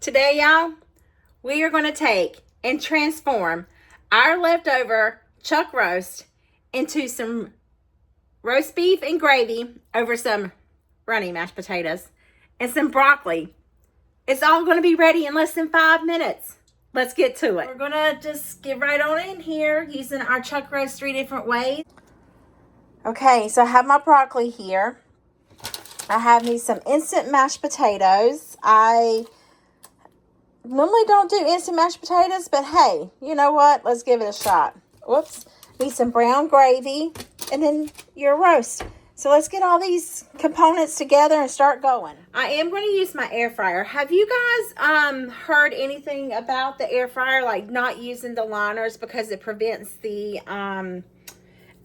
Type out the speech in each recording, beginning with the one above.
Today, y'all, we are going to take and transform our leftover chuck roast into some roast beef and gravy over some runny mashed potatoes and some broccoli. It's all going to be ready in less than 5 minutes. Let's get to it. We're going to just get right on in here using our chuck roast 3 different ways. Okay, so I have my broccoli here. I have me some instant mashed potatoes. I normally don't do instant mashed potatoes, but hey, you know what? Let's give it a shot. Whoops. Need some brown gravy and then your roast. So let's get all these components together and start going. I am going to use my air fryer. Have you guys heard anything about the air fryer, like not using the liners because it prevents the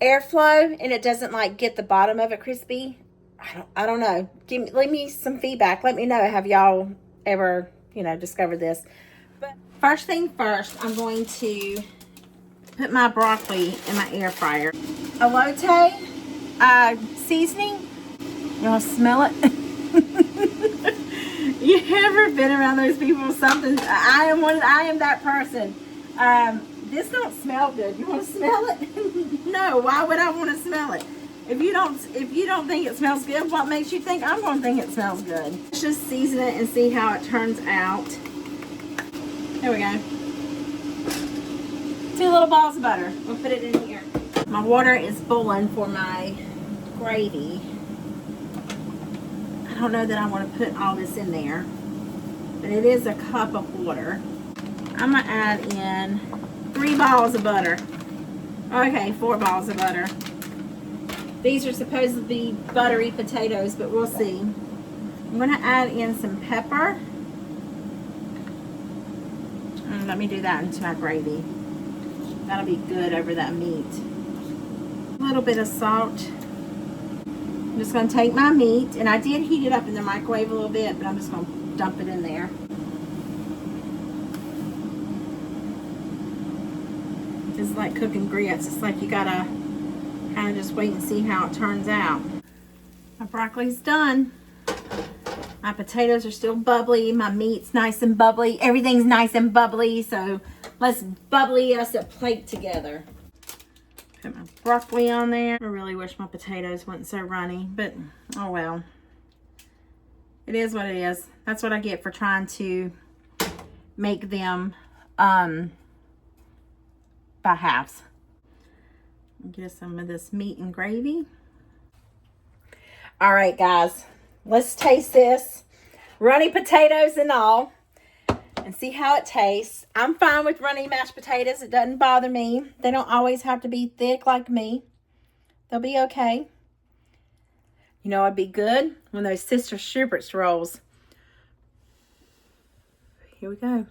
airflow and it doesn't like get the bottom of it crispy? I don't know. Leave me some feedback. Let me know. Have y'all ever, discovered this? But first thing first, I'm going to put my broccoli in my air fryer. Elote seasoning. Y'all smell it? You ever been around those people? Something. I am that person. This don't smell good. You want to smell it? No. Why would I want to smell it? If you don't think it smells good, what makes you think I'm going to think it smells good? Let's just season it and see how it turns out. There we go. 2 little balls of butter. We'll put it in here. My water is boiling for my gravy. I don't know that I want to put all this in there, but it is a cup of water. I'm going to add in 3 balls of butter. Okay, 4 balls of butter. These are supposed to be buttery potatoes, but we'll see. I'm going to add in some pepper. And let me do that into my gravy. That'll be good over that meat. A little bit of salt. I'm just going to take my meat, and I did heat it up in the microwave a little bit, but I'm just going to dump it in there. It's like cooking grits. It's like you gotta kind of just wait and see how it turns out. My broccoli's done. My potatoes are still bubbly. My meat's nice and bubbly. Everything's nice and bubbly. So let's bubbly us a plate together. Put my broccoli on there. I really wish my potatoes weren't so runny, but oh well. It is what it is. That's what I get for trying to make them by halves. Get some of this meat and gravy. All right, guys, let's taste this. Runny potatoes and all, and see how it tastes. I'm fine with runny mashed potatoes. It doesn't bother me. They don't always have to be thick like me. They'll be okay. You know, it'd be good when those Sister Schubert's rolls. Here we go.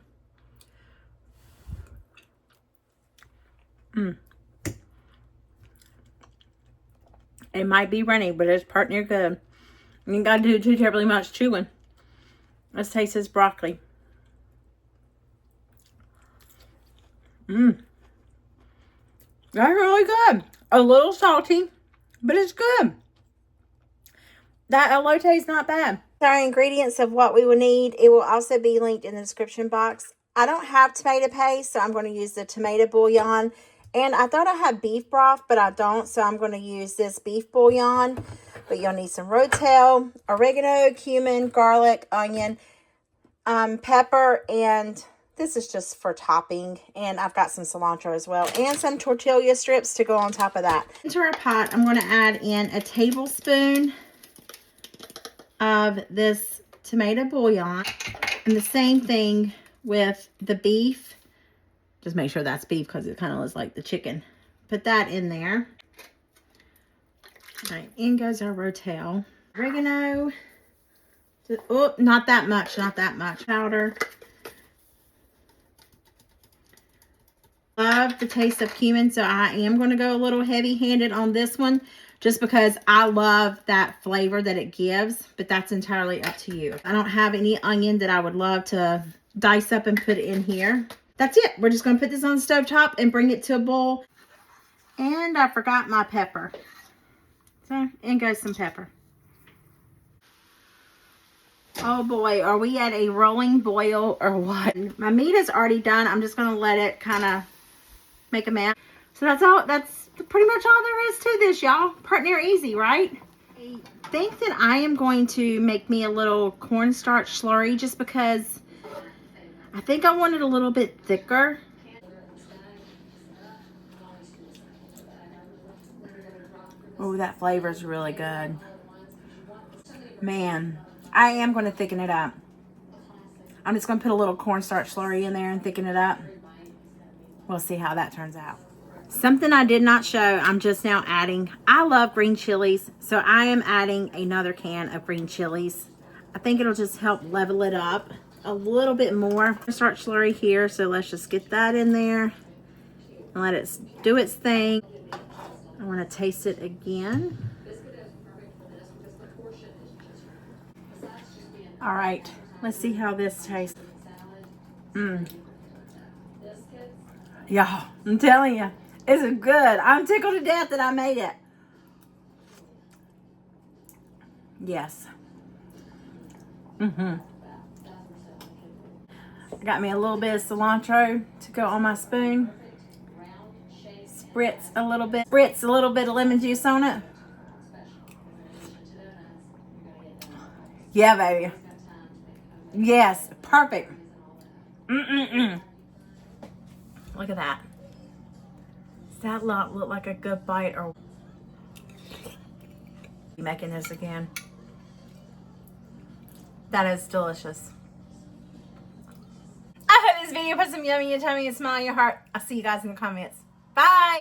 It might be runny, but it's part near good. You ain't got to do too terribly much chewing. Let's taste this broccoli. That's really good. A little salty, but it's good. That elote is not bad. Our ingredients of what we will need, it will also be linked in the description box. I don't have tomato paste, so I'm going to use the tomato bouillon. And I thought I had beef broth, but I don't, so I'm going to use this beef bouillon. But you'll need some rotel, oregano, cumin, garlic, onion, pepper, and this is just for topping. And I've got some cilantro as well, and some tortilla strips to go on top of that. Into our pot, I'm going to add in a tablespoon of this tomato bouillon. And the same thing with the beef. Just make sure that's beef because it kind of looks like the chicken. Put that in there. All right, in goes our rotel. Oregano. Oh, not that much, not that much. Powder. Love the taste of cumin, so I am going to go a little heavy-handed on this one just because I love that flavor that it gives, but that's entirely up to you. I don't have any onion that I would love to dice up and put in here. That's it. We're just going to put this on the stove top and bring it to a boil. And I forgot my pepper. So in goes some pepper. Oh boy, are we at a rolling boil or what? My meat is already done. I'm just gonna let it kind of make a mess. So that's all, that's pretty much all there is to this, y'all. Pretty near easy, right? I think that I am going to make me a little cornstarch slurry just because I think I want it a little bit thicker. Oh, that flavor is really good. Man, I am going to thicken it up. I'm just going to put a little cornstarch slurry in there and thicken it up. We'll see how that turns out. Something I did not show, I'm just now adding. I love green chilies, so I am adding another can of green chilies. I think it'll just help level it up a little bit more. Start slurry here, so let's just get that in there and let it do its thing. I want to taste it again. All right, let's see how this tastes. Yeah, I'm telling you, it's good. I'm tickled to death that I made it. Yes. I got me a little bit of cilantro to go on my spoon. Spritz a little bit of lemon juice on it. Yeah, baby. Yes, perfect. Look at that. Does that look like a good bite? Or making this again? That is delicious. I hope this video put some yummy in your tummy and smile in your heart. I'll see you guys in the comments. Bye.